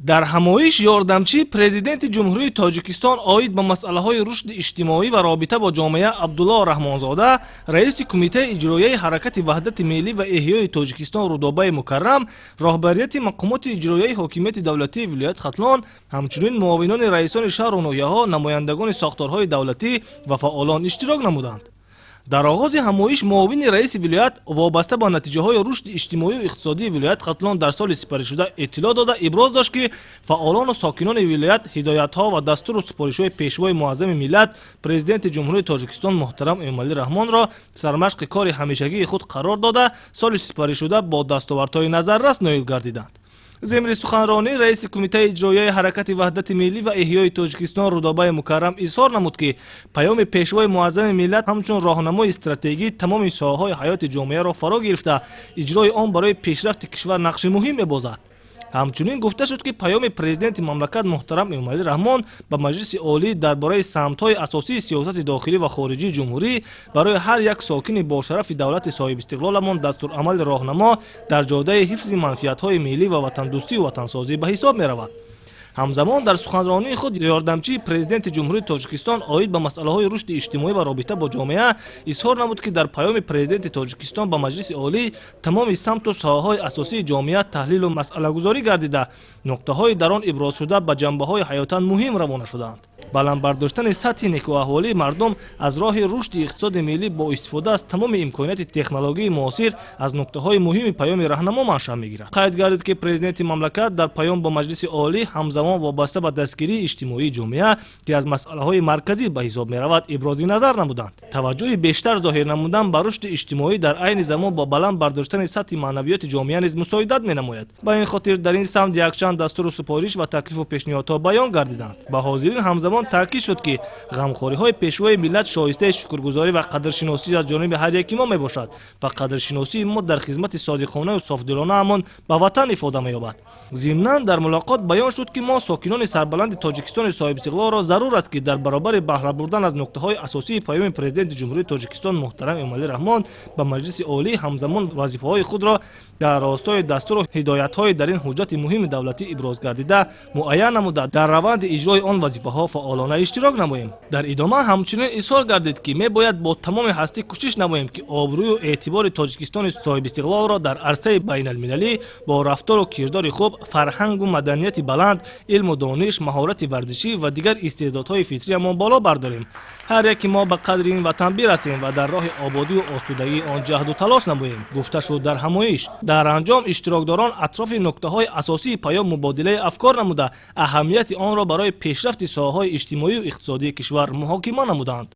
در همایش یاردمچی پرزیدنت جمهوری تاجیکستان آید به مسئله‌های رشد اجتماعی و رابطه با جامعه عبدالله رحمانزاده، رئیس کمیته اجرایی حرکت وحدت ملی و احیای تاجیکستان رودابه مکرم، راهبریت مقامات اجرایی حاکمیت دولتی ولایت ختلان، همچنین معاونان رئیسان شهر و ناحیه‌ها، نمایندگان ساختارهای دولتی و فعالان اشتراک نمودند. در آغاز همایش معاون رئیس ولایت وابسته با نتیجه‌های رشد اجتماعی و اقتصادی ولایت ختلان در سال سپری شده اطلاع داده ابراز داشت که فعالان و ساکنان ولایت هدایت‌ها و دستور و سپارش‌های پیشوای معظم ملت پرزیدنت جمهوری تاجیکستان محترم امامعلی رحمان را سرمشق کار همیشگی خود قرار داده سال سپری شده با دستاوردهای نظررس نایل گردیدند. ضمن سخنرانی رئیس کمیته اجرایی حرکت وحدت ملی و احیای تاجیکستان رودابه مکرم اظهار نمود که پیام پیشوای معظم ملت همچون راهنمای استراتژی تمام ساحه‌های حیات جامعه را فرا گرفته اجرای آن برای پیشرفت کشور نقش مهم می‌بازد. همچنین گفته شد که پیام پرزیدنت مملکت محترم امامعلی رحمان به مجلس عالی درباره سمت‌های اساسی سیاست داخلی و خارجی جمهوری برای هر یک ساکن با شرف دولت صاحب استقلالمان دستورالعمل راهنما در جاده حفظ منفعت‌های ملی و وطن‌دوستی و وطنسازی به حساب می‌رود. همزمان در سخنرانی خود یاردمچی پرزیدنت جمهوری تاجیکستان آید به مسئله‌های رشد اجتماعی و رابطه با جامعه اظهار نمود که در پیام پرزیدنت تاجیکستان به مجلس عالی تمام سمت و ساحه‌های اساسی جامعه تحلیل و مسئله گذاری گردیده نکته‌های در آن ابراز شده به جنبه‌های حیاتاً مهم روانه شدند. بلند برداشتن سطح نیکو احوالی مردم از راه رشد اقتصاد ملی با استفاده از تمام امکانات تکنولوژی معاصر از نکته‌های مهم پیام راهنما منشأ می‌گیرد. قید گردید که پرزیدنت مملکت در پیام با مجلس عالی همزمان وابسته به دستگیری اجتماعی جامعه که از مسئله‌های مرکزی به حساب می‌رود ابراز نظر نمودند. توجه بیشتر ظاهر نمودن به رشد اجتماعی در عین زمان با بلند برداشتن سطح معنویات جامعه نیز مساعدت می‌نماید. با این خاطر در این سمت یکچند دستور و سپارش و تکلیف و پیشنهادها بیان گردیدند. با حاضرین همزمان تاکید شد که غمخوری‌های پیشوای ملت شایسته شکرگزاری و قدرشناسی از جانب هر یک ما میباشد و قدرشناسی ما در خدمت صادقانه و صافدلانه همان به وطن افاده می‌یابد. ضمناً در ملاقات بیان شد که ما ساکنان سربلند تاجیکستان صاحب استقلال را ضرور است که در برابر بهره بردن از نکته‌های اساسی پیام پرزیدنت جمهوری تاجیکستان محترم امامعلی رحمان به مجلس عالی همزمان وظیفه‌های خود را در راستای دستور و هدایت‌های در این حجت مهم دولتی ابراز گردیده معین نموده در روند اجرای آن وظیفه‌ها فعالانه اشتراک نماییم. در ادامه همچنین اظهار گردید که می‌باید با تمام هستی کوشش نماییم که آبروی و اعتبار تاجیکستان صاحب استقلال را در عرصه بین‌المللی با رفتار و کردار خوب، فرهنگ و مدنیت بلند، علم و دانش، مهارت ورزشی و دیگر استعدادهای فطری ما بالا برداریم. هر یک ما به قدر این وطن برسیم و در راه آبادی و آسودگی آن جهد و تلاش نماییم. گفته شد در همایش در انجام اشتراکداران اطراف نکته‌های اساسی پیام مبادله افکار نموده اهمیت آن را برای پیشرفت ساحه‌های اجتماعی و اقتصادی کشور محاکمه نمودند.